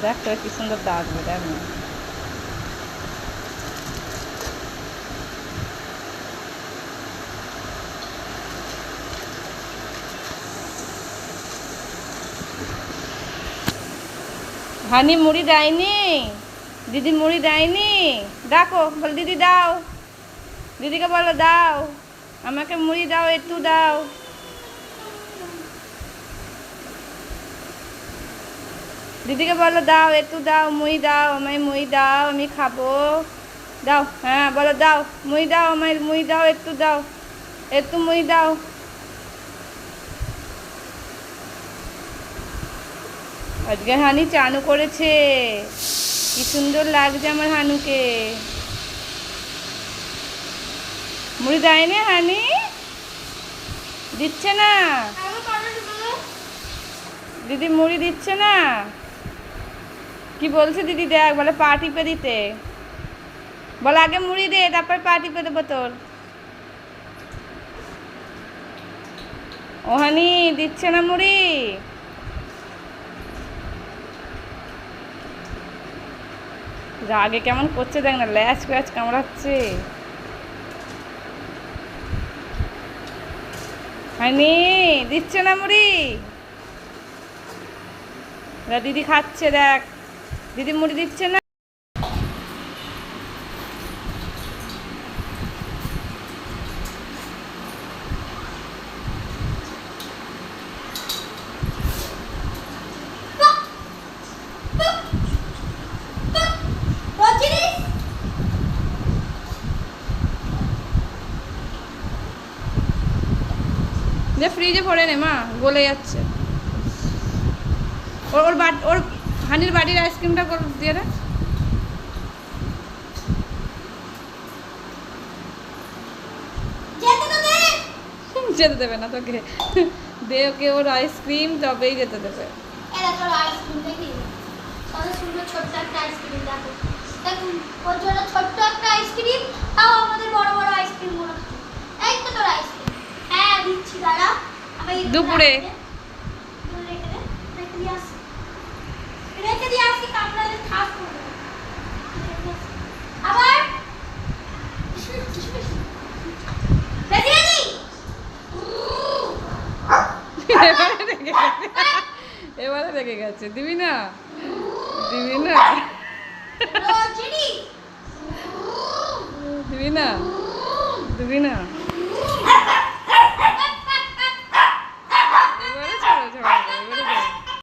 দেখ তোর কি সুন্দর দাগবে, দেখ না। হানি মুড়ি দেয়নি, দিদি মুড়ি দেয়নি, ডাকো, বল দিদি দাও, দিদিকে বলো দাও, আমাকে মুড়ি দাও, একটু দাও। দিদিকে বলো দাও, একটু দাও, মুড়ি দাও, আমায় মুড়ি দাও, আমি খাবো। দাও, হ্যাঁ বলো দাও, মুড়ি দাও, আমায় মুড়ি দাও, একটু দাও, একটু মুড়ি দাও। আজকে হানি চানু করেছে, কি সুন্দর লাগছে আমার হানুকে। মুড়ি দেয়নি হানি, দিচ্ছে না দিদি, মুড়ি দিচ্ছে না। কি বলছে দিদি দেখ, বলে পা টিপে দিতে, বল আগে মুড়ি দে তারপর পা টিপে দেবো তোর। ও হানি দিচ্ছে না মুড়ি। রাগে কেমন করছে দেখ না, ল্যাচ প্যাচ কামড়াচ্ছে। হানি দিচ্ছে না মুড়ি, দিদি খাচ্ছে দেখ, দিদি মুড়ি দিচ্ছে না। যে ফ্রিজে পড়ে নে মা, গলে যাচ্ছে। ওর ওর ওর হানির বাড়ির আইসক্রিমটা দিয়ে দে। যেতে দেবে না তোকে, দে ওকে ওর আইসক্রিম, তবেই যেতে দেবে। ছোট্ট একটা আইসক্রিম দেখো, দেখুন ওর জন্য ছোট্ট একটা আইসক্রিম, তাও আমাদের বড় বড় আইসক্রিম মনে হচ্ছে। এই তো তোর আইসক্রিম, হ্যাঁ দিচ্ছি দাঁড়া। দুপুরে রেখে দিয়ে আসি, কামড়ালে খাস করবে আবার। এবারে রেগে গেছে, দিবি না, দিবি না, দিবি না, দিবি না।